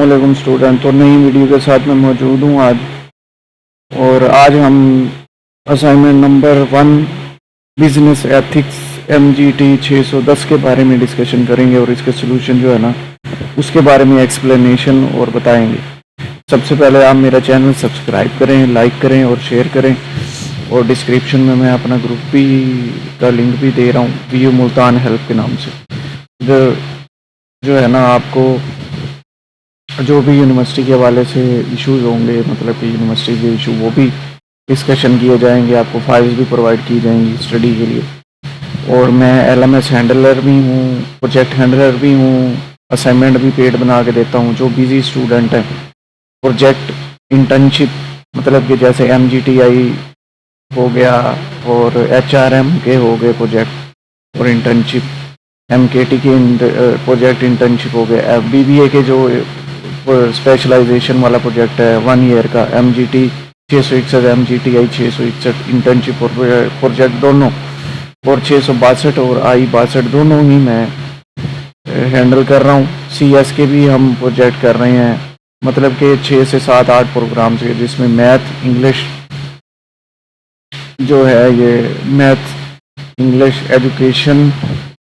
अस्सलामुअलैकुम स्टूडेंट। तो नई वीडियो के साथ मैं मौजूद हूँ आज। और आज हम assignment number 1 business ethics MGT 610 के बारे में डिस्कशन करेंगे और इसके सोल्यूशन जो है ना उसके बारे में एक्सप्लेनेशन और बताएंगे। सबसे पहले आप मेरा चैनल सब्सक्राइब करें, लाइक करें और शेयर करें। और डिस्क्रिप्शन में मैं अपना ग्रुप भी का लिंक भी दे रहा हूँ, वीयू मुल्तान हेल्प के नाम से। जो है ना आपको जो भी यूनिवर्सिटी के हवाले से इश्यूज़ होंगे, मतलब कि यूनिवर्सिटी के इशू, वो भी डिस्कशन किए जाएंगे। आपको फाइल्स भी प्रोवाइड की जाएंगी स्टडी के लिए। और मैं LMS हैंडलर भी हूँ, प्रोजेक्ट हैंडलर भी हूँ, असाइनमेंट भी पेड बना के देता हूँ। जो बिजी स्टूडेंट हैं, प्रोजेक्ट इंटर्नशिप मतलब कि जैसे MGTI हो गया और HRM के हो गए प्रोजेक्ट और इंटर्नशिप, MKT के प्रोजेक्ट इंटर्नशिप हो गए, BBA के जो स्पेशलाइजेशन वाला प्रोजेक्ट है 1 ईयर का, MGT 661, MGTI 661 इंटर्नशिप और प्रोजेक्ट दोनों, और 662 और I62 दोनों ही मैं हैंडल कर रहा हूँ। CS के भी हम प्रोजेक्ट कर रहे हैं, मतलब कि 6 से 7-8 प्रोग्राम्स के, जिसमें मैथ, इंग्लिश जो है, ये मैथ, इंग्लिश, एजुकेशन,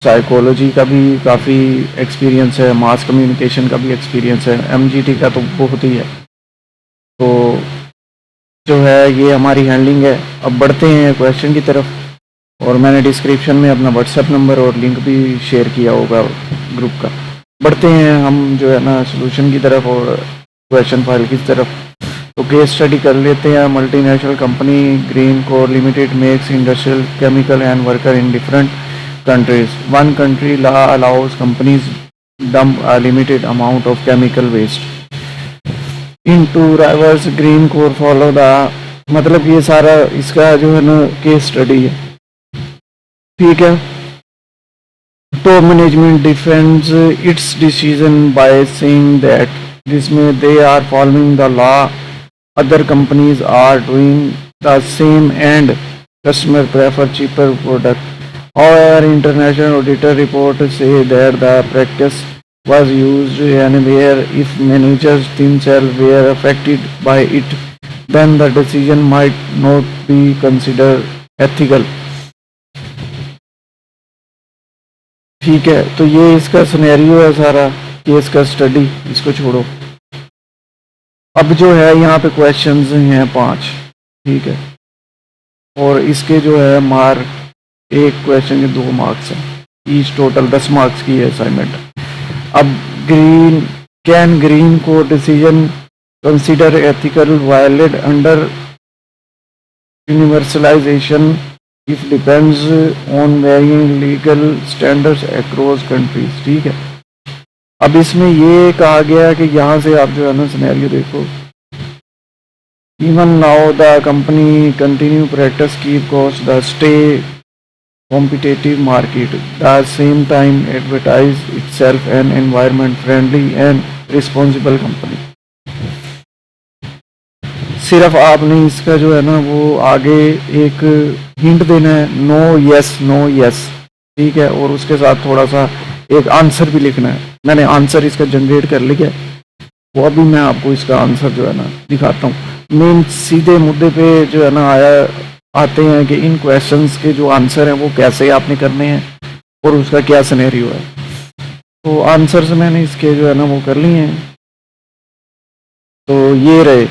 साइकोलॉजी का भी काफ़ी एक्सपीरियंस है, मास कम्युनिकेशन का भी एक्सपीरियंस है, MGT का तो बहुत ही है। तो जो है ये हमारी हैंडलिंग है। अब बढ़ते हैं क्वेश्चन की तरफ। और मैंने डिस्क्रिप्शन में अपना व्हाट्सएप नंबर और लिंक भी शेयर किया होगा ग्रुप का। बढ़ते हैं हम जो है ना सोल्यूशन की तरफ और क्वेश्चन फाइल की तरफ। तो केस स्टडी कर लेते हैं। Multinational company Greencore limited makes industrial chemical and worker in different countries. One country law allows companies dump a limited amount of chemical waste into rivers. Greencore follow the, मतलब ये सारा इसका जो है ना केस स्टडी है, ठीक है। तो management defends its decision by saying that जिसमें they are following the law, other companies are doing the same and customer prefer cheaper product. Our international auditor report say that the practice was used anywhere. If managers themselves were affected by it, then the decision might not be considered ethical. ठीक है, तो ये इसका scenario है सारा case का study, इसको छोड़ो। अब जो है यहाँ पे क्वेश्चंस हैं 5, ठीक है। और इसके जो है मार्क, एक क्वेश्चन के 2 मार्क्स हैं, ईच टोटल 10 मार्क्स की है असाइनमेंट। अब ग्रीन को decision consider ethical violate under universalisation if depends on varying legal standards across countries, ठीक है। अब इसमें ये कहा गया है कि यहाँ से आप जो है ना सिनेरियो देखो। Even now the company continue practice keep cost the stay competitive market, the same time advertise itself an environment friendly and responsible company. सिर्फ आपने इसका जो है ना वो आगे एक हिंट देना है, नो यस, ठीक है। और उसके साथ थोड़ा सा एक आंसर भी लिखना है। मैंने आंसर इसका जनरेट कर लिया, वो अभी मैं आपको इसका आंसर जो है ना दिखाता हूँ। मेन सीधे मुद्दे पे जो है ना आते हैं कि इन क्वेश्चंस के जो आंसर हैं वो कैसे आपने करने हैं और उसका क्या सिनेरियो है। तो आंसर्स मैंने इसके जो है ना वो कर लिए हैं। तो ये रहे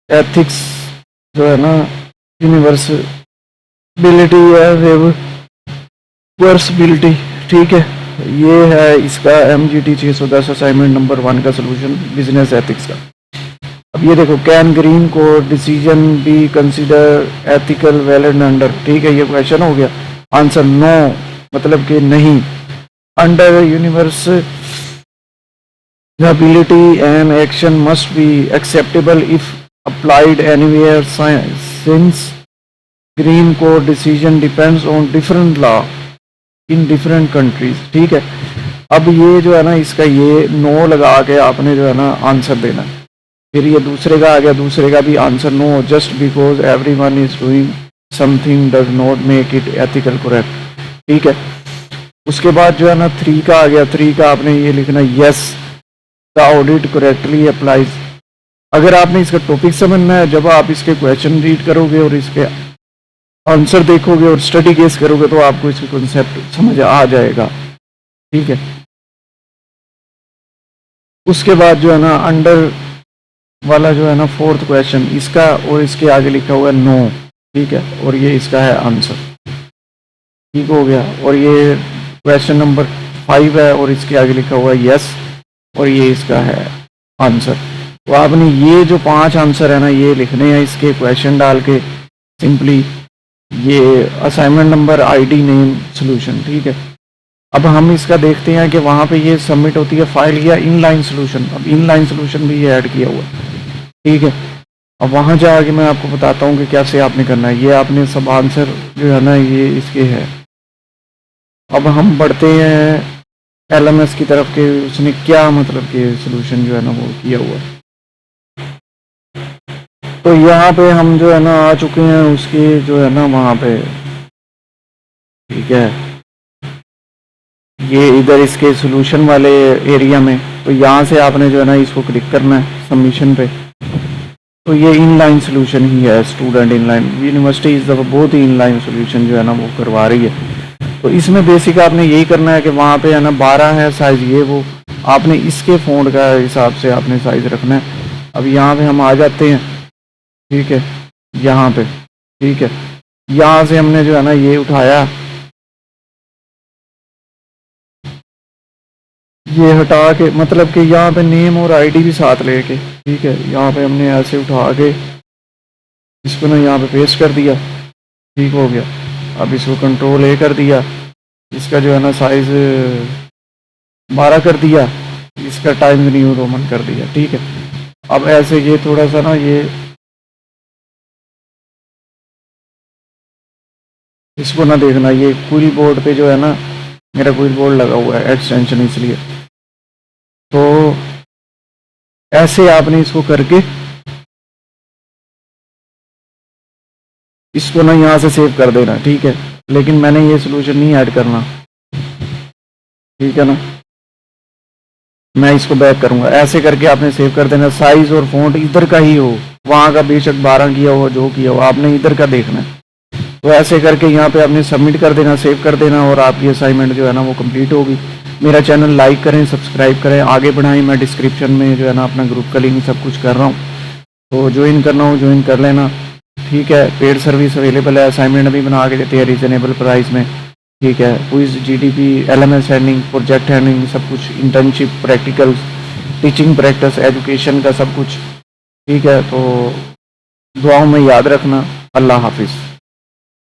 एथिक्स जो है ना, यूनिवर्सबिलिटी या रिवर्सिबिलिटी, ठीक है। ये है इसका MGT 610 असाइनमेंट नंबर 1 का सोल्यूशन बिजनेस एथिक्स का। अब ये देखो, कैन ग्रीन को decision B consider ethical valid under, ठीक है, ये क्वेश्चन हो गया। आंसर नो, मतलब कि नहीं। Under universability and action must be acceptable if applied anywhere since Green को decision depends on different law in different countries, ठीक है। अब ये जो है ना इसका ये नो लगा के आपने जो है ना आंसर देना। फिर ये दूसरे का आ गया, दूसरे का भी answer no, just because everyone is doing something does not make it ethical correct, ठीक है। उसके बाद जो है ना 3 का आ गया, 3 का आपने ये लिखना yes, the audit correctly applies. अगर आपने इसका टॉपिक समझना है, जब आप इसके क्वेश्चन रीड करोगे और इसके आंसर देखोगे और स्टडी केस करोगे तो आपको इसका कॉन्सेप्ट समझ आ जाएगा। ठीक है, उसके बाद जो है ना अंडर वाला जो है ना फोर्थ क्वेश्चन इसका, और इसके आगे लिखा हुआ है नो। ठीक है, और ये इसका है आंसर। ठीक हो गया। और ये क्वेश्चन नंबर 5 है और इसके आगे लिखा हुआ है यस, और ये इसका है आंसर। तो आपने ये जो 5 आंसर है ना ये लिखने हैं इसके क्वेश्चन डाल के सिंपली, ये assignment number, ID, name, solution. ठीक है, अब हम इसका देखते हैं कि वहाँ पे ये सबमिट होती है फाइल या इनलाइन सॉल्यूशन। अब इनलाइन सॉल्यूशन भी ये ऐड किया हुआ है। ठीक है, अब वहाँ जाके मैं आपको बताता हूँ कि कैसे आपने करना है। ये आपने सब आंसर जो है ना ये इसके है। अब हम बढ़ते हैं एलएमएस की तरफ के उसने क्या मतलब कि सॉल्यूशन जो है ना वो किया हुआ है। तो यहाँ पे हम जो है ना आ चुके हैं उसके जो है ना वहाँ पे। ठीक है, ये इधर इसके सॉल्यूशन वाले एरिया में, तो यहाँ से आपने जो है ना इसको क्लिक करना है सबमिशन पे। तो ये इनलाइन सॉल्यूशन ही है, स्टूडेंट इनलाइन यूनिवर्सिटी इस दफ़ा बहुत ही इनलाइन सॉल्यूशन जो है ना वो करवा रही है। तो इसमें बेसिक आपने यही करना है कि वहाँ पे है ना 12 है साइज़, ये वो आपने इसके फ़ॉन्ट का हिसाब से आपने साइज़ रखना है। अब यहाँ पे हम आ जाते हैं। ठीक है, यहाँ पे ठीक है, यहाँ से हमने जो है ना ये उठाया, ये हटा के, मतलब कि यहाँ पे नेम और आईडी भी साथ लेके। ठीक है, यहाँ पे हमने ऐसे उठा के इसको ना यहाँ पे पेस्ट कर दिया। ठीक हो गया। अब इसको कंट्रोल ए कर दिया, इसका जो है ना साइज 12 कर दिया, इसका टाइम न्यू रोमन कर दिया। ठीक है, अब ऐसे ये थोड़ा सा ना ये इसको ना देखना, ये क्विल बोर्ड पे जो है ना मेरा क्विल बोर्ड लगा हुआ है एक्सटेंशन, इसलिए तो ऐसे आपने इसको करके इसको ना यहाँ से सेव कर देना। ठीक है, लेकिन मैंने ये सॉल्यूशन नहीं ऐड करना। ठीक है ना, मैं इसको बैक करूंगा। ऐसे करके आपने सेव कर देना। साइज और फॉन्ट इधर का ही हो, वहाँ का बेशक 12 किया हो, जो किया हो, आपने इधर का देखना है। तो ऐसे करके यहाँ पे आपने सबमिट कर देना, सेव कर देना, और आपकी असाइनमेंट जो है ना वो कंप्लीट होगी। मेरा चैनल लाइक करें, सब्सक्राइब करें, आगे बढ़ाएं। मैं डिस्क्रिप्शन में जो है ना अपना ग्रुप का लिंक सब कुछ कर रहा हूँ, तो ज्वाइन करना हो ज्वाइन कर लेना। ठीक है, पेड सर्विस अवेलेबल है, असाइनमेंट भी बना के देते हैं रीजनेबल प्राइस में। ठीक है, quiz, GDP, LMS handling, project handling, सब कुछ, internship, practicals, teaching practice, education का सब कुछ। ठीक है, तो दुआओं में याद रखना। अल्लाह हाफिज़।